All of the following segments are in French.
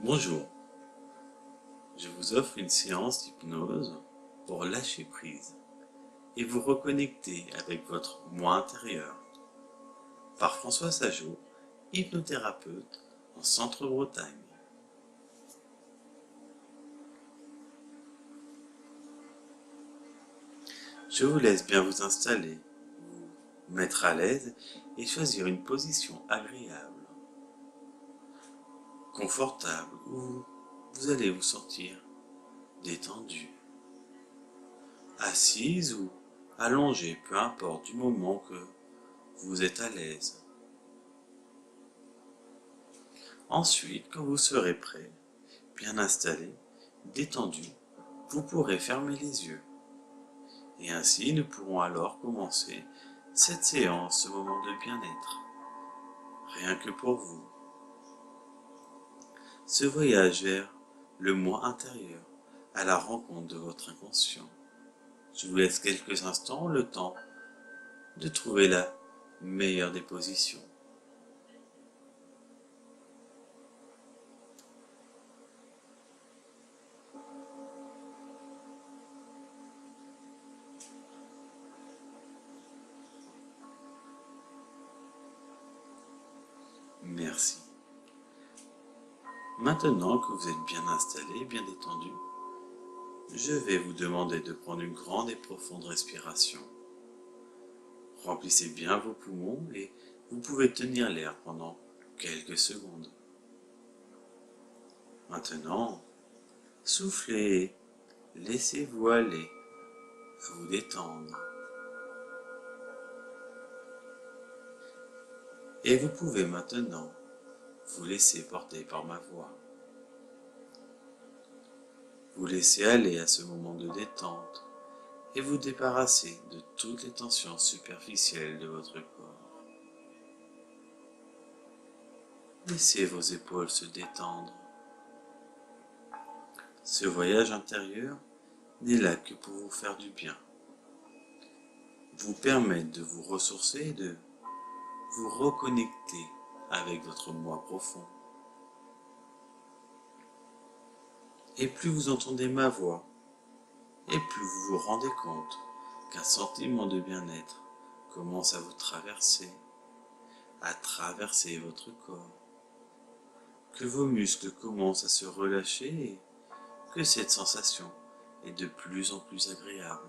Bonjour, je vous offre une séance d'hypnose pour lâcher prise et vous reconnecter avec votre moi intérieur par François Sajot, hypnothérapeute en Centre-Bretagne. Je vous laisse bien vous installer, vous mettre à l'aise et choisir une position agréable, confortable où vous allez vous sentir détendu, assise ou allongée, peu importe du moment que vous êtes à l'aise. Ensuite, quand vous serez prêt, bien installé, détendu, vous pourrez fermer les yeux. Et ainsi, nous pourrons alors commencer cette séance, ce moment de bien-être, rien que pour vous. Ce voyage vers le moi intérieur, à la rencontre de votre inconscient. Je vous laisse quelques instants, le temps de trouver la meilleure des positions. Merci. Maintenant que vous êtes bien installé, bien détendu, je vais vous demander de prendre une grande et profonde respiration. Remplissez bien vos poumons et vous pouvez tenir l'air pendant quelques secondes. Maintenant, soufflez et laissez-vous aller à vous détendre. Et vous pouvez maintenant vous laisser porter par ma voix. Vous laissez aller à ce moment de détente et vous débarrasser de toutes les tensions superficielles de votre corps. Laissez vos épaules se détendre. Ce voyage intérieur n'est là que pour vous faire du bien, vous permettre de vous ressourcer et de vous reconnecter avec votre moi profond. Et plus vous entendez ma voix, et plus vous vous rendez compte qu'un sentiment de bien-être commence à vous traverser, à traverser votre corps, que vos muscles commencent à se relâcher et que cette sensation est de plus en plus agréable.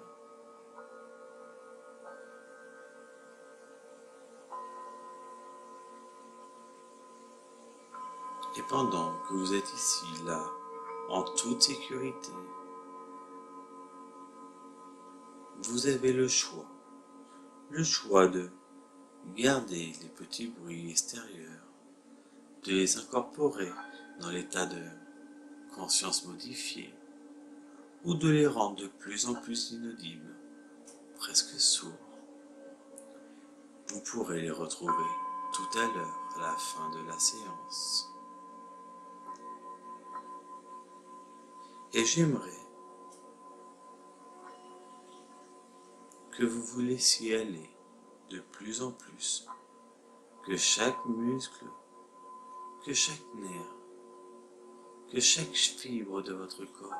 Et pendant que vous êtes ici, là, en toute sécurité, vous avez le choix de garder les petits bruits extérieurs, de les incorporer dans l'état de conscience modifiée, ou de les rendre de plus en plus inaudibles, presque sourds. Vous pourrez les retrouver tout à l'heure, à la fin de la séance. Et j'aimerais que vous vous laissiez aller de plus en plus, que chaque muscle, que chaque nerf, que chaque fibre de votre corps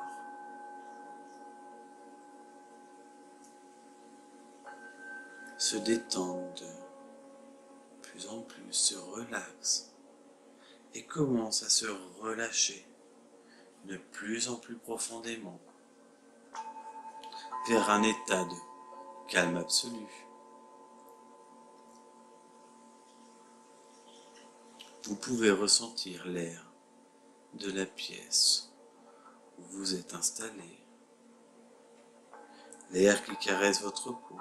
se détende de plus en plus, se relaxe et commence à se relâcher de plus en plus profondément vers un état de calme absolu. Vous pouvez ressentir l'air de la pièce où vous êtes installé, l'air qui caresse votre peau,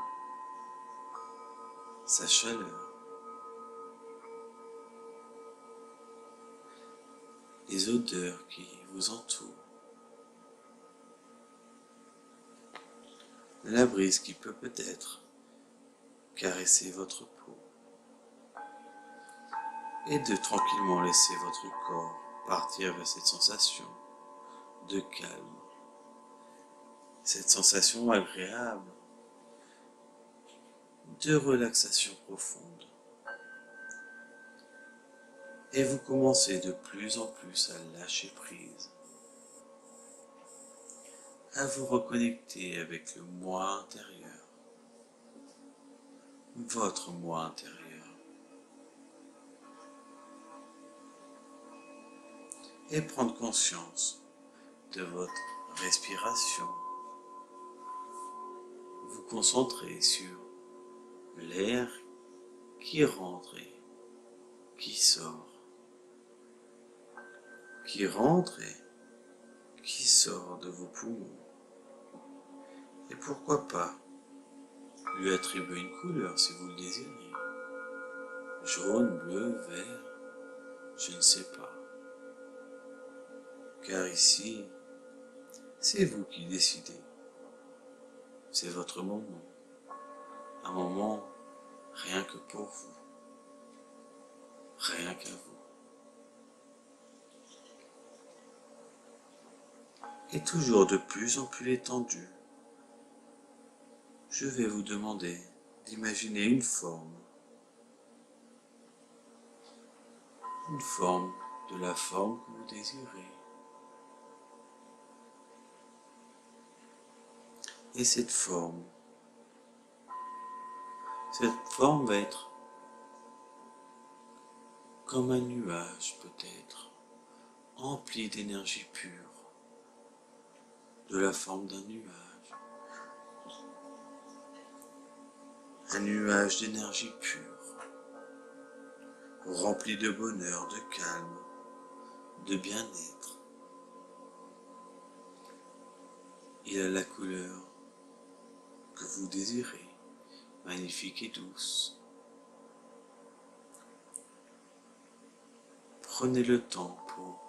sa chaleur, les odeurs qui vous entourent, la brise qui peut peut-être caresser votre peau, et de tranquillement laisser votre corps partir vers cette sensation de calme, cette sensation agréable de relaxation profonde. Et vous commencez de plus en plus à lâcher prise, à vous reconnecter avec le moi intérieur, votre moi intérieur. Et prendre conscience de votre respiration. Vous concentrer sur l'air qui rentre et qui sort, qui rentre et qui sort de vos poumons. Et pourquoi pas lui attribuer une couleur si vous le désirez. Jaune, bleu, vert, je ne sais pas. Car ici, c'est vous qui décidez. C'est votre moment. Un moment rien que pour vous. Rien qu'à vous. Et toujours de plus en plus détendu, je vais vous demander d'imaginer une forme de la forme que vous désirez. Et cette forme va être comme un nuage peut-être, empli d'énergie pure, de la forme d'un nuage. Un nuage d'énergie pure, rempli de bonheur, de calme, de bien-être. Il a la couleur que vous désirez, magnifique et douce. Prenez le temps pour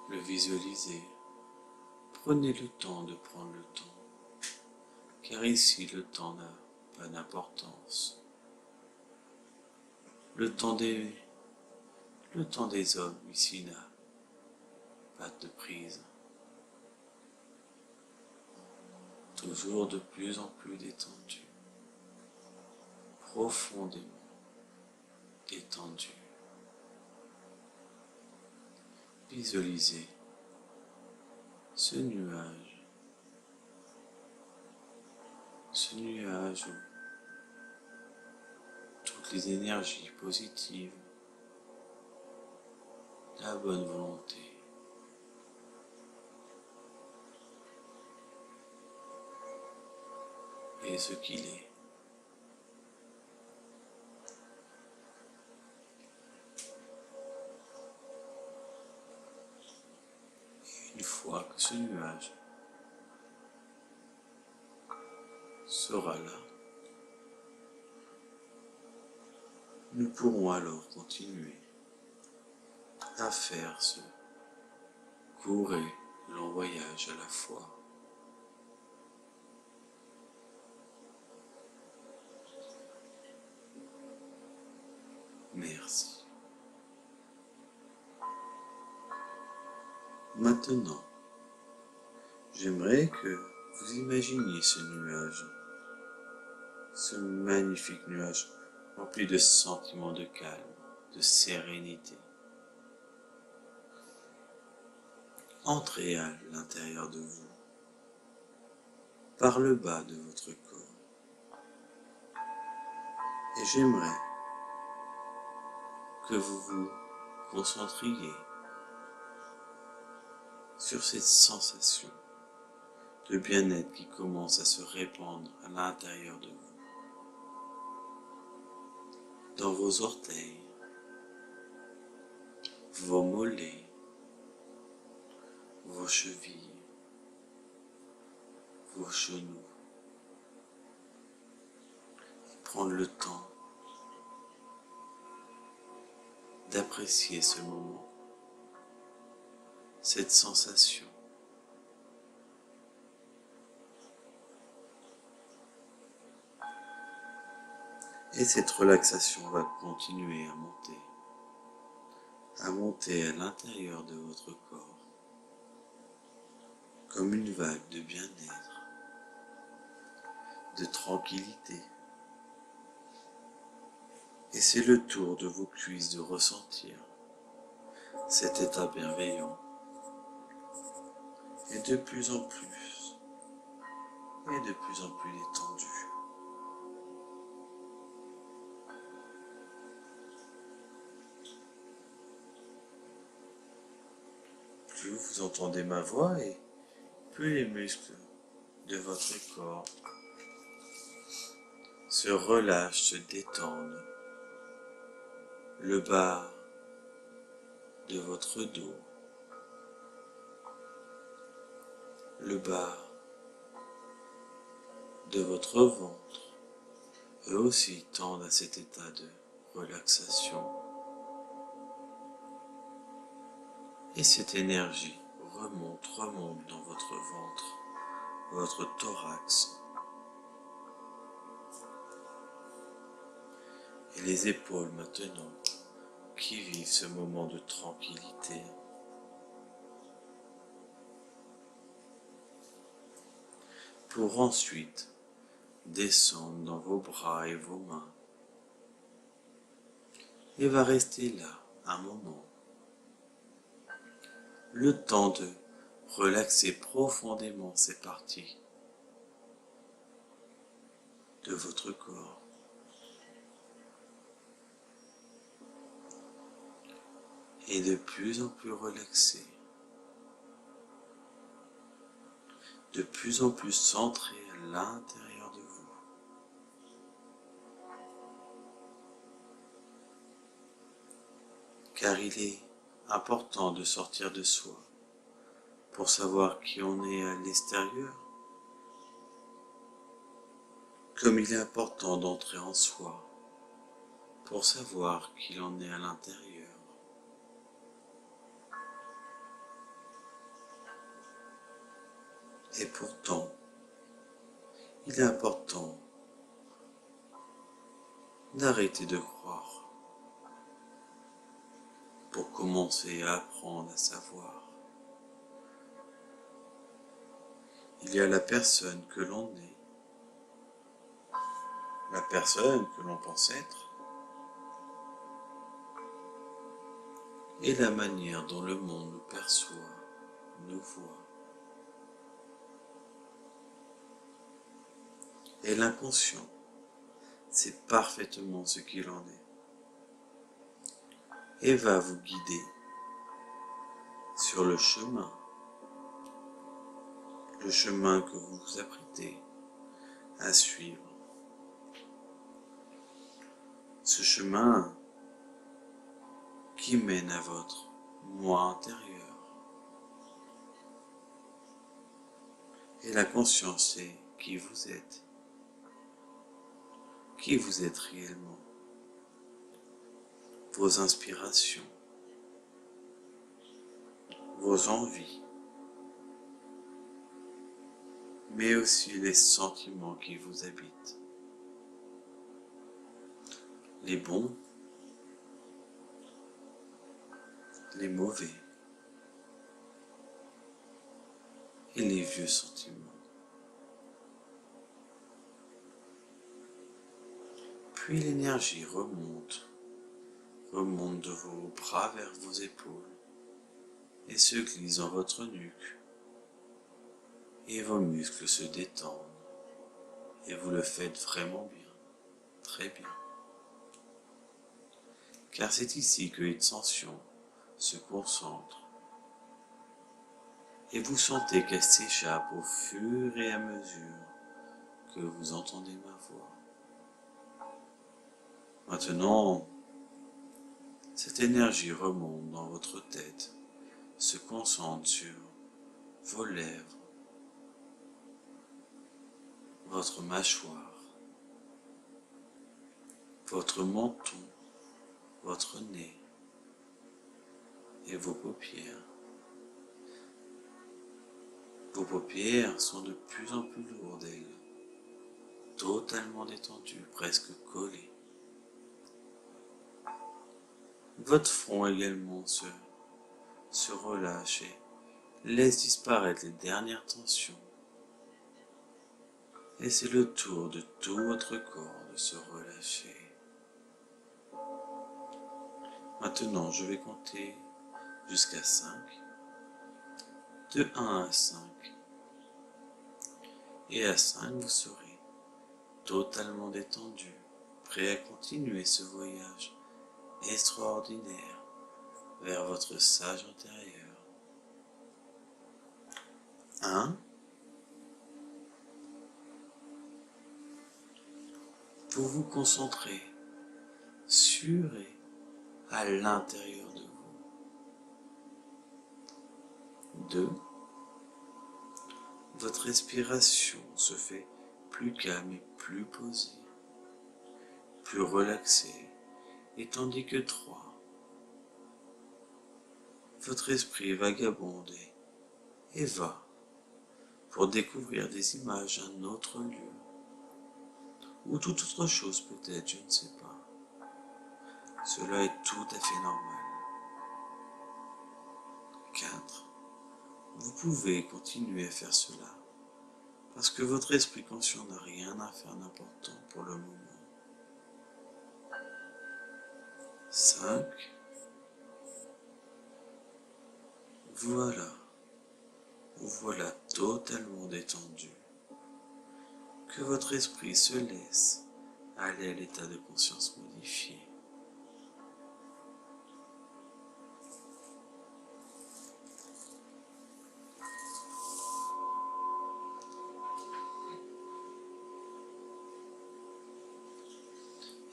le visualiser. Prenez le temps de prendre le temps, car ici le temps n'a pas d'importance. Le temps des hommes ici n'a pas de prise. Toujours de plus en plus détendu, profondément détendu. Visualisez ce nuage où toutes les énergies positives, la bonne volonté, et ce qu'il est. Une fois que ce nuage sera là, nous pourrons alors continuer à faire ce court et long voyage à la fois. Merci. Maintenant, j'aimerais que vous imaginiez ce nuage, ce magnifique nuage rempli de sentiments de calme, de sérénité. Entrez à l'intérieur de vous, par le bas de votre corps. Et j'aimerais que vous vous concentriez sur cette sensation de bien-être qui commence à se répandre à l'intérieur de vous, dans vos orteils, vos mollets, vos chevilles, vos genoux. Prendre le temps d'apprécier ce moment, cette sensation. Et cette relaxation va continuer à monter à l'intérieur de votre corps, comme une vague de bien-être, de tranquillité. Et c'est le tour de vos cuisses de ressentir cet état bienveillant. Et de plus en plus détendu. Plus vous entendez ma voix et plus les muscles de votre corps se relâchent, se détendent. Le bas de votre dos, le bas de votre ventre, eux aussi tendent à cet état de relaxation. Et cette énergie remonte dans votre ventre, votre thorax. Et les épaules maintenant, qui vivent ce moment de tranquillité. Pour ensuite descendre dans vos bras et vos mains. Et va rester là un moment. Le temps de relaxer profondément ces parties de votre corps. Et de plus en plus relaxé. De plus en plus centré à l'intérieur de vous. Car il est important de sortir de soi pour savoir qui on est à l'extérieur, comme il est important d'entrer en soi pour savoir qui l'on est à l'intérieur. Et pourtant, il est important d'arrêter de croire pour commencer à apprendre à savoir. Il y a la personne que l'on est, la personne que l'on pense être, et la manière dont le monde nous perçoit, nous voit. Et l'inconscient, c'est parfaitement ce qu'il en est, et va vous guider sur le chemin que vous vous apprêtez à suivre. Ce chemin qui mène à votre moi intérieur. Et la conscience c'est qui vous êtes réellement, vos inspirations, vos envies, mais aussi les sentiments qui vous habitent, les bons, les mauvais et les vieux sentiments. Puis l'énergie remonte de vos bras vers vos épaules et se glisse dans votre nuque. Et vos muscles se détendent. Et vous le faites vraiment bien, très bien. Car c'est ici que les tensions se concentrent. Et vous sentez qu'elles s'échappent au fur et à mesure que vous entendez ma voix. Maintenant, cette énergie remonte dans votre tête, se concentre sur vos lèvres, votre mâchoire, votre menton, votre nez et vos paupières. Vos paupières sont de plus en plus lourdes, totalement détendues, presque collées. Votre front également se relâche et laisse disparaître les dernières tensions. Et c'est le tour de tout votre corps de se relâcher. Maintenant, je vais compter jusqu'à 5, de 1 à 5. Et à 5, vous serez totalement détendu, prêt à continuer ce voyage extraordinaire vers votre sage intérieur. 1. Vous vous concentrez sur et à l'intérieur de vous. 2. Votre respiration se fait plus calme et plus posée, plus relaxée, et tandis que 3. Votre esprit vagabonde et va pour découvrir des images d'un autre lieu, ou toute autre chose peut-être, je ne sais pas. Cela est tout à fait normal. 4. Vous pouvez continuer à faire cela, parce que votre esprit conscient n'a rien à faire d'important pour le moment. 5. Voilà, vous voilà totalement détendu, que votre esprit se laisse aller à l'état de conscience modifié.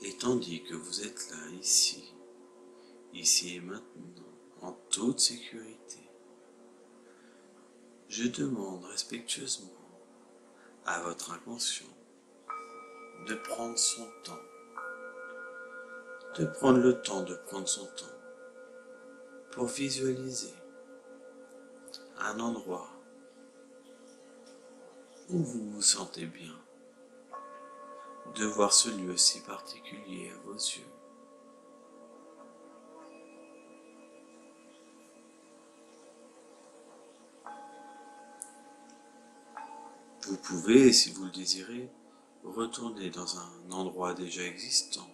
Et tandis que vous êtes là, ici et maintenant, en toute sécurité, je demande respectueusement à votre inconscient de prendre son temps, de prendre le temps de prendre son temps pour visualiser un endroit où vous vous sentez bien, de voir ce lieu si particulier à vos yeux. Vous pouvez, si vous le désirez, retourner dans un endroit déjà existant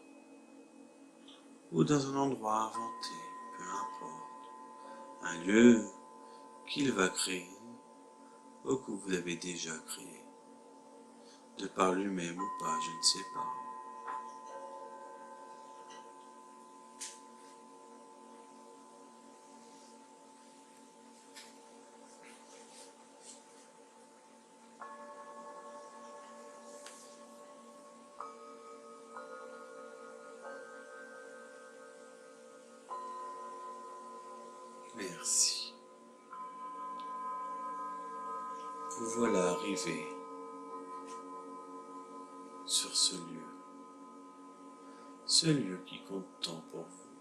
ou dans un endroit inventé, peu importe, un lieu qu'il va créer ou que vous avez déjà créé, de par lui-même ou pas, je ne sais pas. Merci. Vous voilà arrivé sur ce lieu qui compte tant pour vous,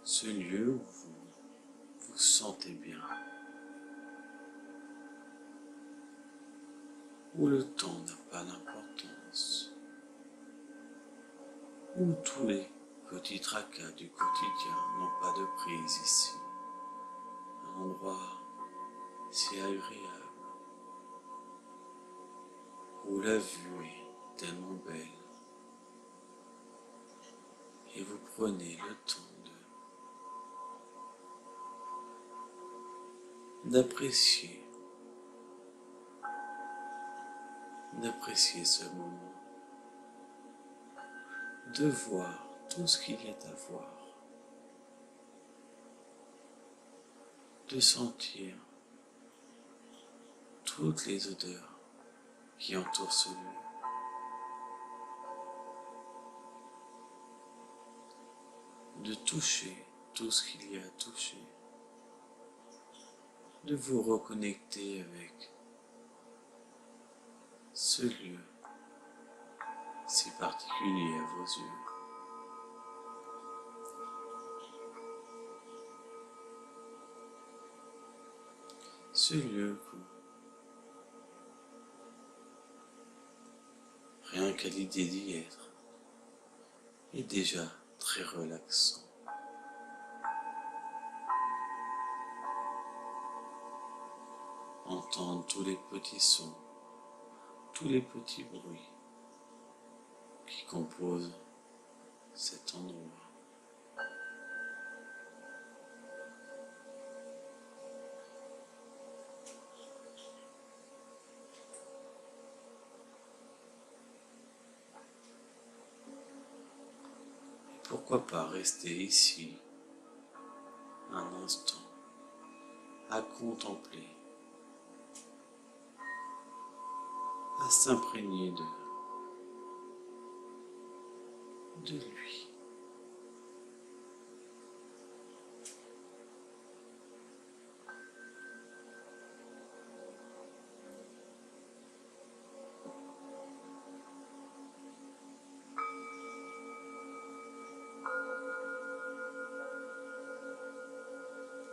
ce lieu où vous vous sentez bien, où le temps n'a pas d'importance, où tous les petits tracas du quotidien n'ont pas de prise ici, un endroit si agréable, où la vue est tellement belle, et vous prenez le temps d'apprécier ce moment, de voir tout ce qu'il y a à voir, de sentir toutes les odeurs qui entourent ce lieu, de toucher tout ce qu'il y a à toucher, de vous reconnecter avec ce lieu si particulier à vos yeux. Ce lieu que, rien qu'à l'idée d'y être, est déjà très relaxant. Entendre tous les petits sons, tous les petits bruits qui composent cet endroit Pourquoi pas rester ici un instant à contempler, à s'imprégner de lui.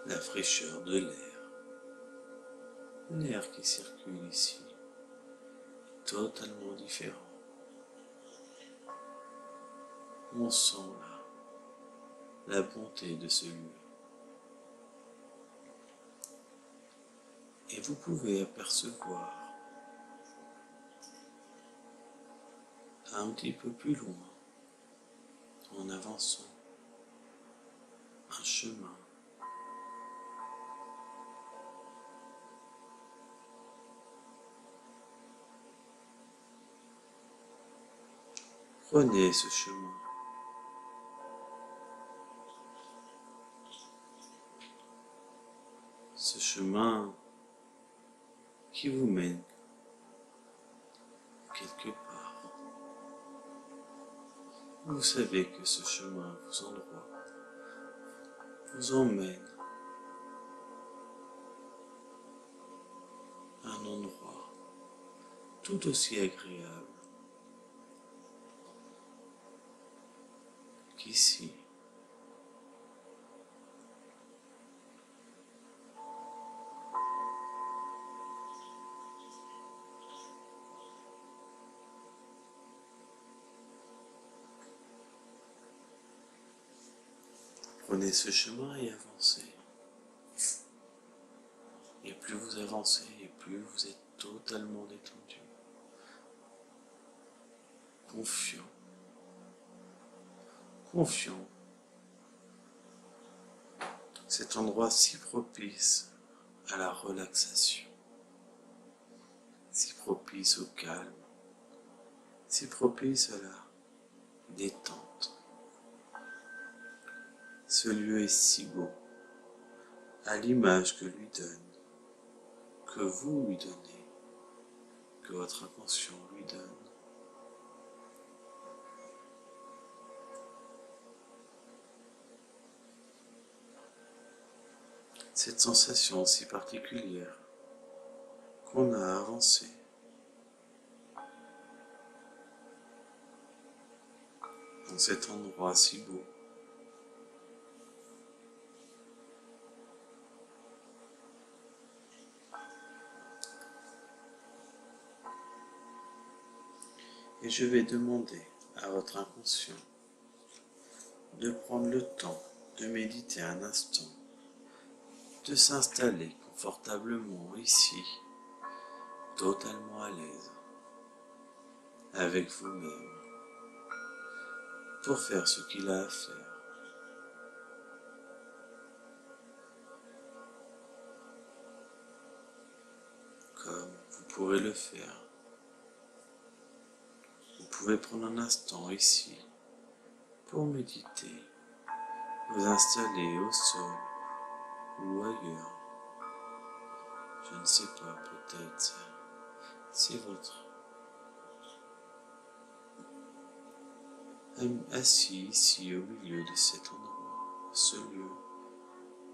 La fraîcheur de l'air qui circule ici, totalement différent. On sent la bonté de ce lieu. Et vous pouvez apercevoir un petit peu plus loin, en avançant, un chemin. Prenez ce chemin. Ce chemin qui vous mène quelque part. Vous savez que ce chemin vous emmène à un endroit tout aussi agréable qu'ici. Prenez ce chemin et avancez. Et plus vous avancez, et plus vous êtes totalement détendu, confiant, confiant. Cet endroit si propice à la relaxation, si propice au calme, si propice à la détente. Ce lieu est si beau, à l'image que lui donne, que vous lui donnez, que votre inconscient lui donne. Cette sensation si particulière qu'on a avancé, dans cet endroit si beau. Et je vais demander à votre inconscient de prendre le temps de méditer un instant, de s'installer confortablement ici, totalement à l'aise, avec vous-même, pour faire ce qu'il a à faire. Comme vous pourrez le faire. Vous pouvez prendre un instant ici pour méditer, vous installer au sol ou ailleurs. Je ne sais pas, peut-être c'est votre assis ici au milieu de cet endroit, ce lieu,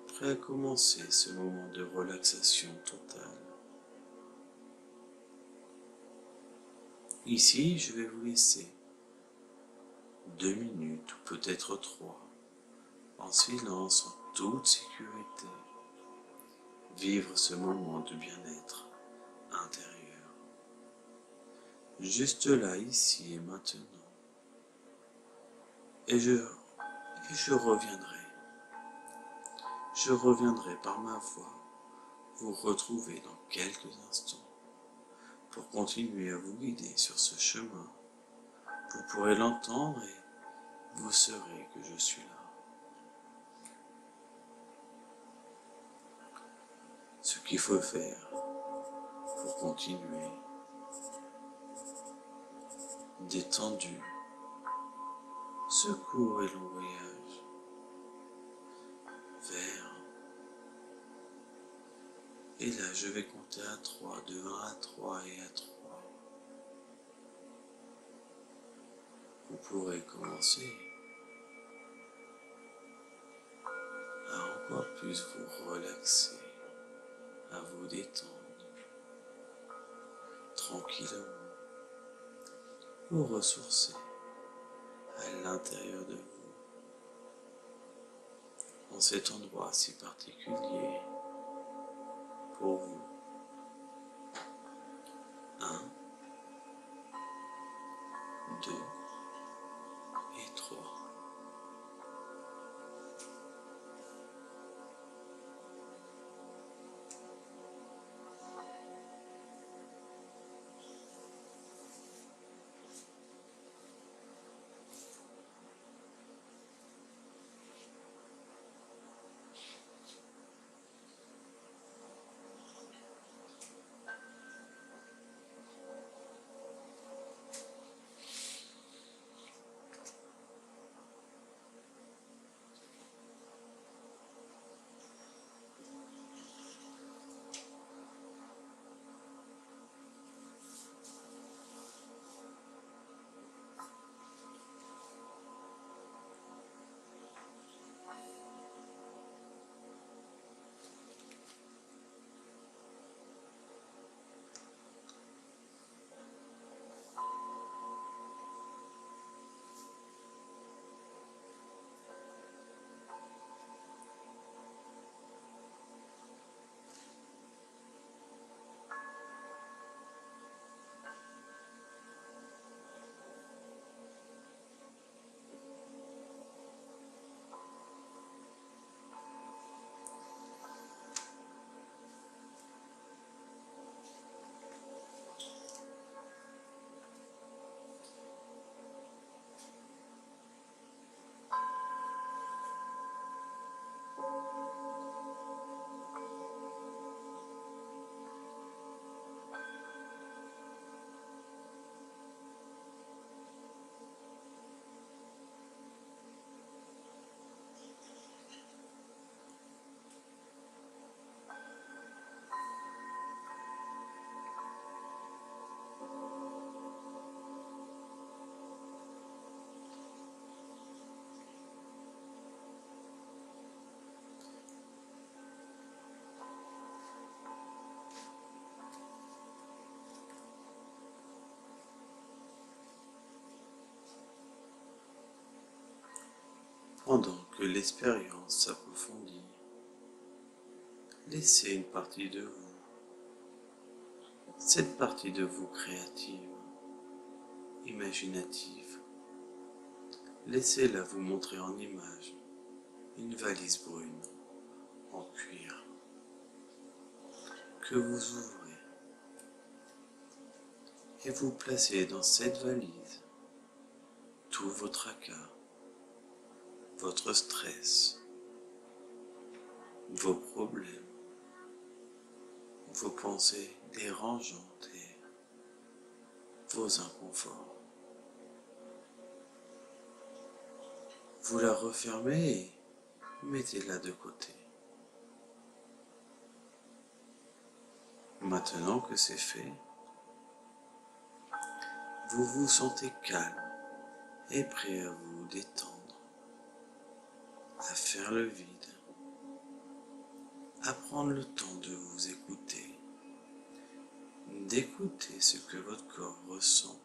prêt à commencer ce moment de relaxation totale. Ici, je vais vous laisser 2 minutes ou peut-être 3, en silence, en toute sécurité, vivre ce moment de bien-être intérieur. Juste là, ici et maintenant. Et je reviendrai. Je reviendrai par ma voix vous retrouver dans quelques instants pour continuer à vous guider sur ce chemin. Vous pourrez l'entendre et vous saurez que je suis là. Ce qu'il faut faire pour continuer, détendu, ce court et long voyage vers... Et là, je vais compter à 3, de 1 à 3 et à 3. Vous pourrez commencer à encore plus vous relaxer, à vous détendre tranquillement, vous ressourcer à l'intérieur de vous, en cet endroit si particulier pour vous. 1, 2 et 3. Pendant que l'expérience s'approfondit, laissez une partie de vous, cette partie de vous créative, imaginative, laissez-la vous montrer en image une valise brune en cuir que vous ouvrez et vous placez dans cette valise tout vos tracas, votre stress, vos problèmes, vos pensées dérangeantes et vos inconforts. Vous la refermez et mettez-la de côté. Maintenant que c'est fait, vous vous sentez calme et prêt à vous détendre, à faire le vide, à prendre le temps de vous écouter, d'écouter ce que votre corps ressent,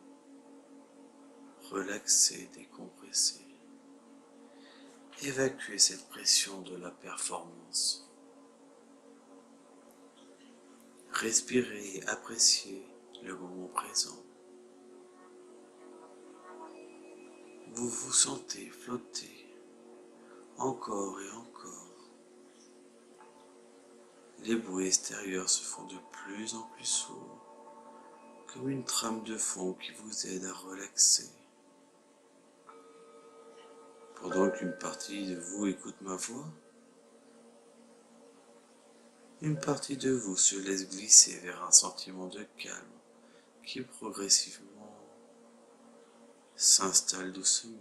relaxer, décompresser, évacuer cette pression de la performance. Respirez et appréciez le moment présent. Vous vous sentez flotter encore et encore. Les bruits extérieurs se font de plus en plus sourds, comme une trame de fond qui vous aide à relaxer. Pendant qu'une partie de vous écoute ma voix, une partie de vous se laisse glisser vers un sentiment de calme qui progressivement s'installe doucement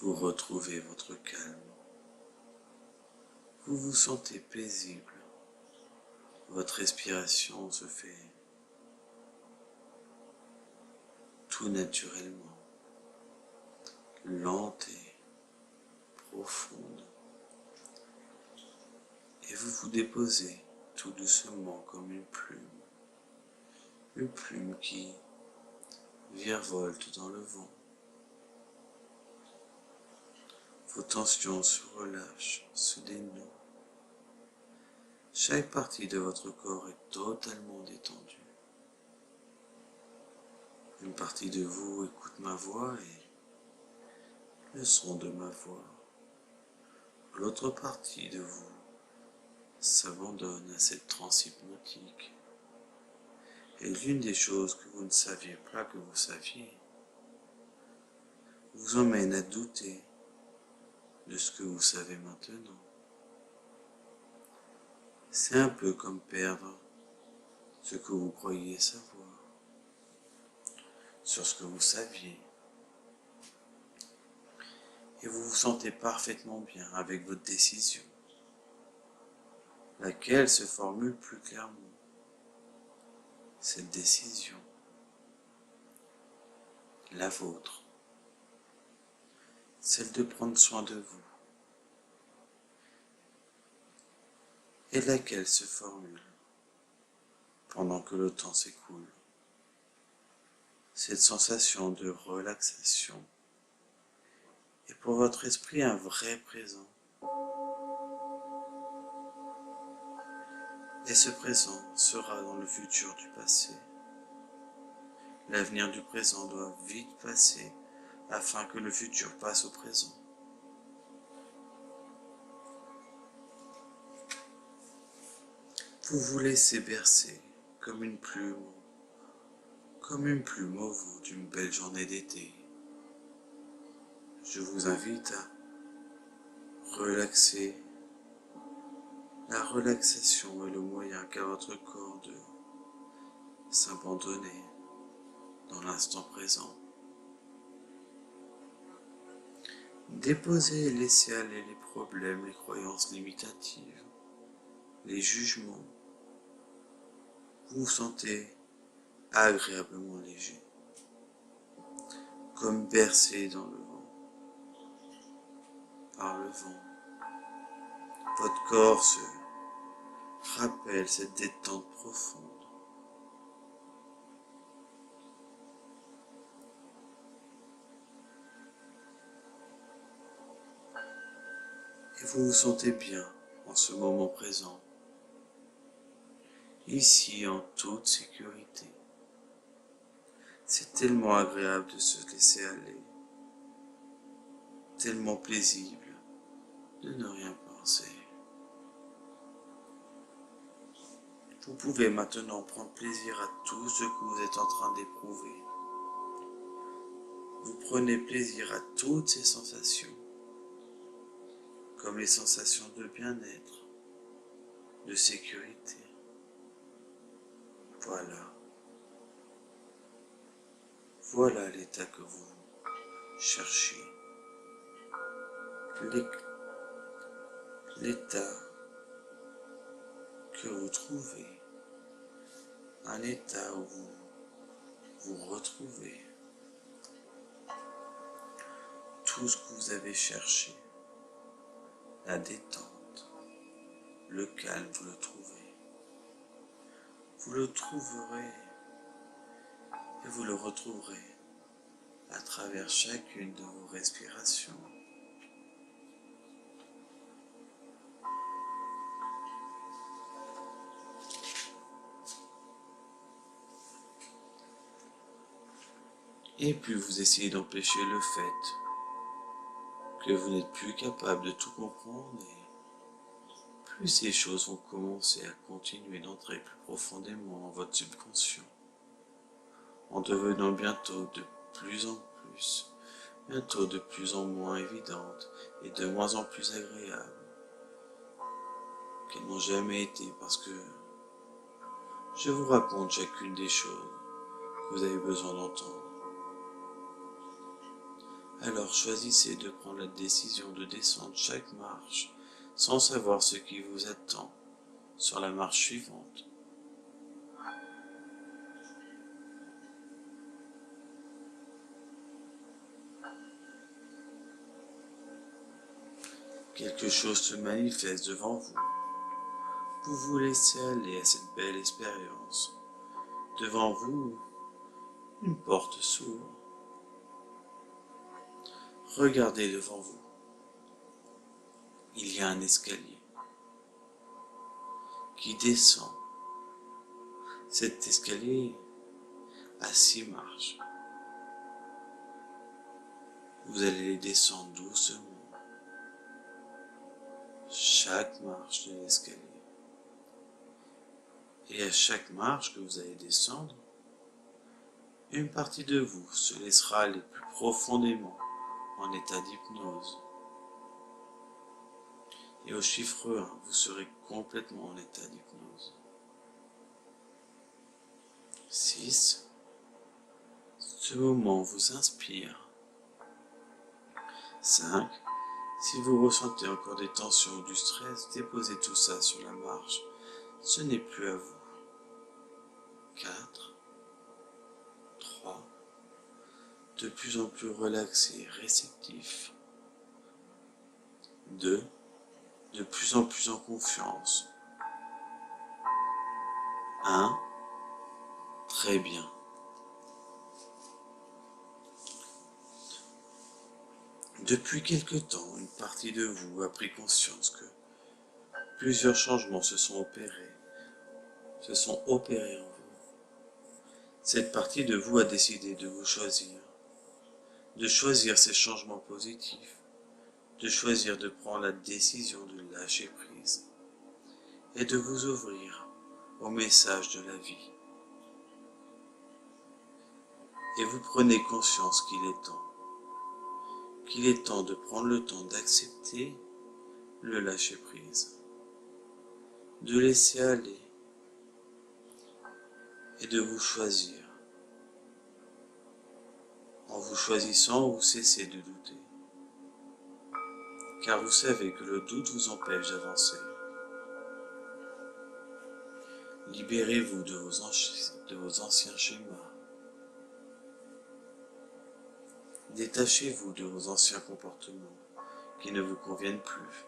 Vous retrouvez votre calme. Vous vous sentez paisible. Votre respiration se fait tout naturellement, lente et profonde. Et vous vous déposez tout doucement comme une plume qui virevolte dans le vent. Vos tensions se relâchent, se dénouent. Chaque partie de votre corps est totalement détendue. Une partie de vous écoute ma voix et le son de ma voix. L'autre partie de vous s'abandonne à cette transe hypnotique. Et l'une des choses que vous ne saviez pas que vous saviez vous emmène à douter de ce que vous savez maintenant. C'est un peu comme perdre ce que vous croyiez savoir sur ce que vous saviez. Et vous vous sentez parfaitement bien avec votre décision, laquelle se formule plus clairement. Cette décision, la vôtre, celle de prendre soin de vous, et laquelle se formule pendant que le temps s'écoule. Cette sensation de relaxation est pour votre esprit un vrai présent. Et ce présent sera dans le futur du passé. L'avenir du présent doit vite passer afin que le futur passe au présent. Vous vous laissez bercer comme une plume au vent d'une belle journée d'été. Je vous invite à relaxer. La relaxation est le moyen qu'a votre corps de s'abandonner dans l'instant présent. Déposez et laissez aller les problèmes, les croyances limitatives, les jugements. Vous vous sentez agréablement léger, comme bercé dans le vent, par le vent. Votre corps se rappelle cette détente profonde. Et vous vous sentez bien en ce moment présent, ici en toute sécurité. C'est tellement agréable de se laisser aller, tellement paisible de ne rien penser. Vous pouvez maintenant prendre plaisir à tout ce que vous êtes en train d'éprouver. Vous prenez plaisir à toutes ces sensations, comme les sensations de bien-être, de sécurité. Voilà l'état que vous cherchez. L'état que vous trouvez. Un état où vous vous retrouvez. Tout ce que vous avez cherché. La détente, le calme, vous le trouvez. Vous le trouverez et vous le retrouverez à travers chacune de vos respirations. Et plus vous essayez d'empêcher le fait que vous n'êtes plus capable de tout comprendre, et plus ces choses vont commencer à continuer d'entrer plus profondément dans votre subconscient, en devenant bientôt de plus en plus, bientôt de plus en moins évidentes et de moins en plus agréables qu'elles n'ont jamais été, parce que je vous raconte chacune des choses que vous avez besoin d'entendre. Alors choisissez de prendre la décision de descendre chaque marche sans savoir ce qui vous attend sur la marche suivante. Quelque chose se manifeste devant vous. Vous vous laissez aller à cette belle expérience. Devant vous, une porte s'ouvre. Regardez devant vous. Il y a un escalier qui descend. Cet escalier a 6 marches. Vous allez les descendre doucement. Chaque marche de l'escalier. Et à chaque marche que vous allez descendre, une partie de vous se laissera aller plus profondément en état d'hypnose. Et au chiffre 1, vous serez complètement en état d'hypnose. 6. Ce moment vous inspire. 5. Si vous ressentez encore des tensions ou du stress, déposez tout ça sur la marche. Ce n'est plus à vous. 4. 3. De plus en plus relaxé, réceptif. 2. De plus en plus en confiance. 1. Très bien. Depuis quelque temps, une partie de vous a pris conscience que plusieurs changements se sont opérés en vous. Cette partie de vous a décidé de vous choisir, de choisir ces changements positifs, de choisir de prendre la décision de lâcher prise et de vous ouvrir au message de la vie. Et vous prenez conscience qu'il est temps de prendre le temps d'accepter le lâcher prise, de laisser aller et de vous choisir. En vous choisissant, vous cessez de douter, car vous savez que le doute vous empêche d'avancer. Libérez-vous de vos anciens schémas. Détachez-vous de vos anciens comportements qui ne vous conviennent plus,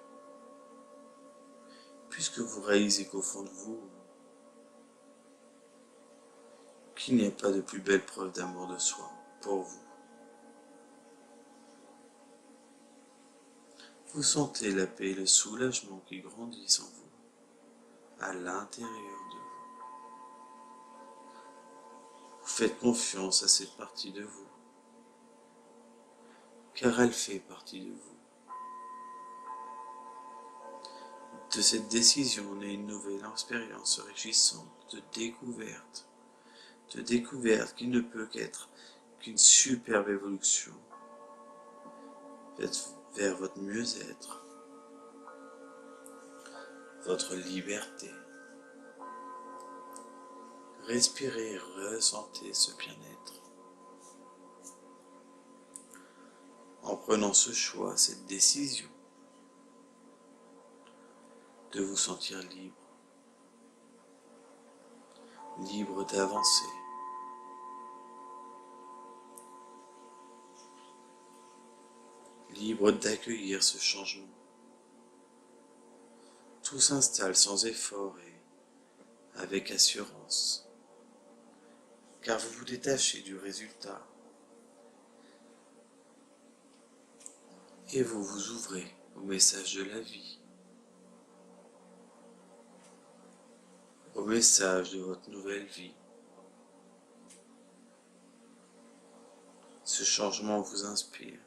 puisque vous réalisez qu'au fond de vous, qu'il n'y a pas de plus belle preuve d'amour de soi pour vous. Vous sentez la paix et le soulagement qui grandissent en vous, à l'intérieur de vous. Vous faites confiance à cette partie de vous, car elle fait partie de vous. De cette décision naît une nouvelle expérience enrichissante de découverte qui ne peut qu'être qu'une superbe évolution vers votre mieux-être, votre liberté. Respirez et ressentez ce bien-être. En prenant ce choix, cette décision de vous sentir libre d'avancer, libre d'accueillir ce changement. Tout s'installe sans effort et avec assurance, car vous vous détachez du résultat et vous vous ouvrez au message de la vie, au message de votre nouvelle vie. Ce changement vous inspire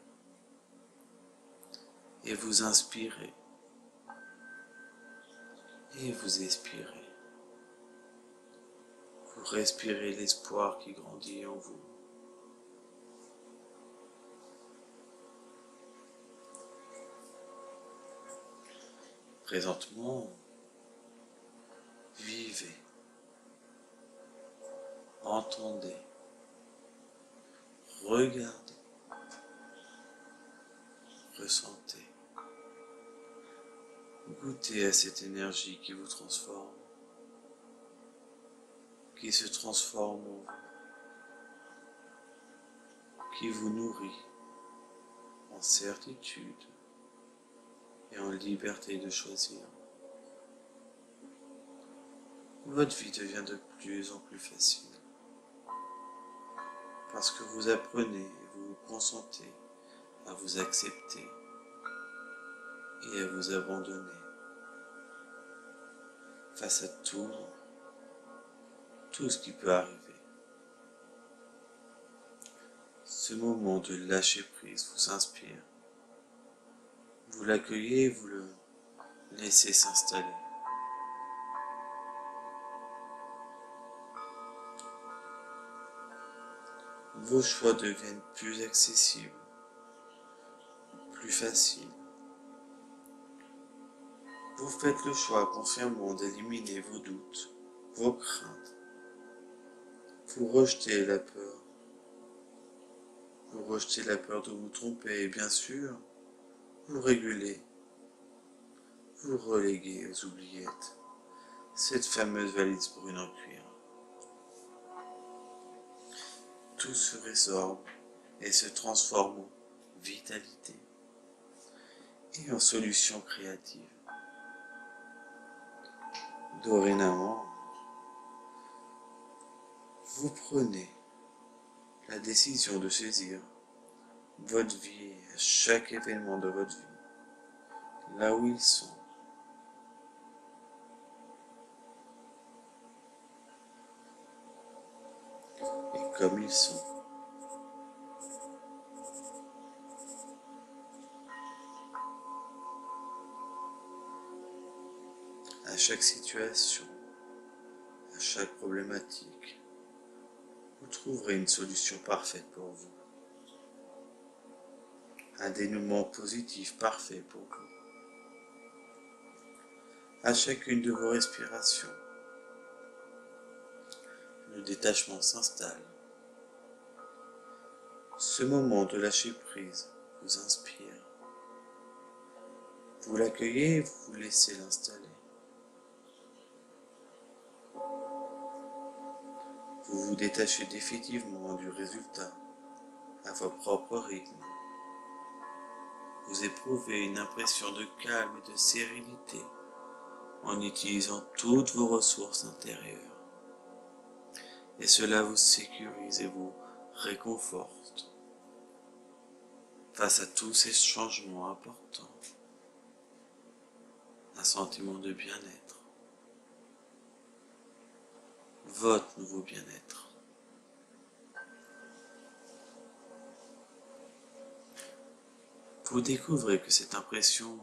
et vous inspirez et vous expirez. Vous respirez l'espoir qui grandit en vous. Présentement, vivez, entendez, regardez ressentez. Goûtez à cette énergie qui vous transforme, qui se transforme en vous, qui vous nourrit en certitude et en liberté de choisir. Votre vie devient de plus en plus facile parce que vous apprenez et vous vous consentez à vous accepter et à vous abandonner face à tout ce qui peut arriver. Ce moment de lâcher prise vous inspire. Vous l'accueillez et vous le laissez s'installer. Vos choix deviennent plus accessibles, plus faciles. Vous faites le choix consciemment d'éliminer vos doutes, vos craintes. Vous rejetez la peur. Vous rejetez la peur de vous tromper et bien sûr, vous régulez. Vous reléguez aux oubliettes cette fameuse valise brune en cuir. Tout se résorbe et se transforme en vitalité et en solution créative. Dorénavant, vous prenez la décision de saisir votre vie à chaque événement de votre vie, là où ils sont. Et comme ils sont. À chaque situation, à chaque problématique, vous trouverez une solution parfaite pour vous. Un dénouement positif parfait pour vous. À chacune de vos respirations, le détachement s'installe. Ce moment de lâcher prise vous inspire. Vous l'accueillez et vous laissez l'installer. Vous vous détachez définitivement du résultat à votre propre rythme. Vous éprouvez une impression de calme et de sérénité en utilisant toutes vos ressources intérieures. Et cela vous sécurise et vous réconforte face à tous ces changements importants. Un sentiment de bien-être. Votre nouveau bien-être. Vous découvrez que cette impression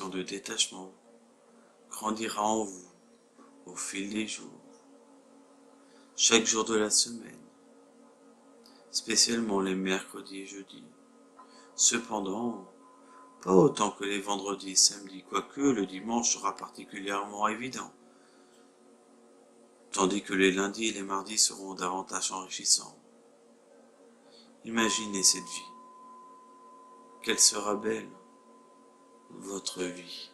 de détachement grandira en vous au fil des jours, chaque jour de la semaine, spécialement les mercredis et jeudis. Cependant, pas autant que les vendredis et samedis, quoique le dimanche sera particulièrement évident, tandis que les lundis et les mardis seront davantage enrichissants. Imaginez cette vie. Quelle sera belle, votre vie.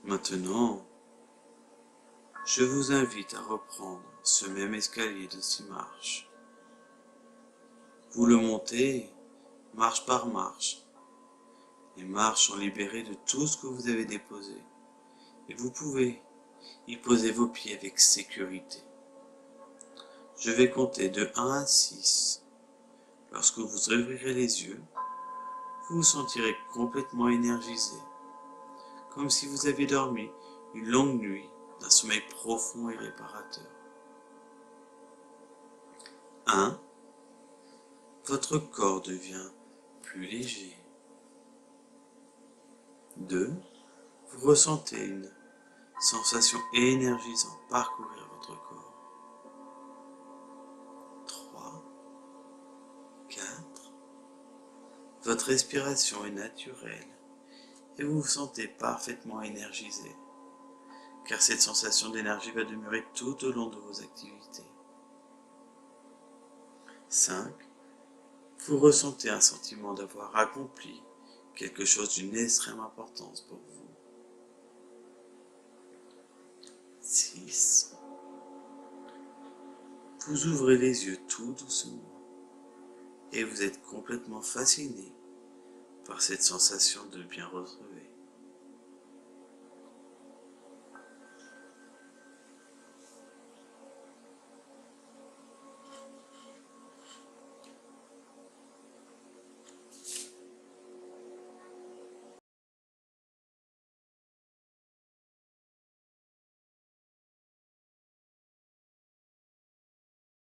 Maintenant, je vous invite à reprendre ce même escalier de 6 marches. Vous le montez marche par marche. Les marches sont libérées de tout ce que vous avez déposé et vous pouvez y poser vos pieds avec sécurité. Je vais compter de 1 à 6. Lorsque vous ouvrirez les yeux, vous vous sentirez complètement énergisé, comme si vous aviez dormi une longue nuit d'un sommeil profond et réparateur. 1. Votre corps devient plus léger. 2. Vous ressentez une sensation énergisante parcourir votre corps. 3. 4. Votre respiration est naturelle et vous vous sentez parfaitement énergisé, car cette sensation d'énergie va demeurer tout au long de vos activités. 5. Vous ressentez un sentiment d'avoir accompli quelque chose d'une extrême importance pour vous. 6. Vous ouvrez les yeux tout doucement et vous êtes complètement fasciné par cette sensation de bien retrouver.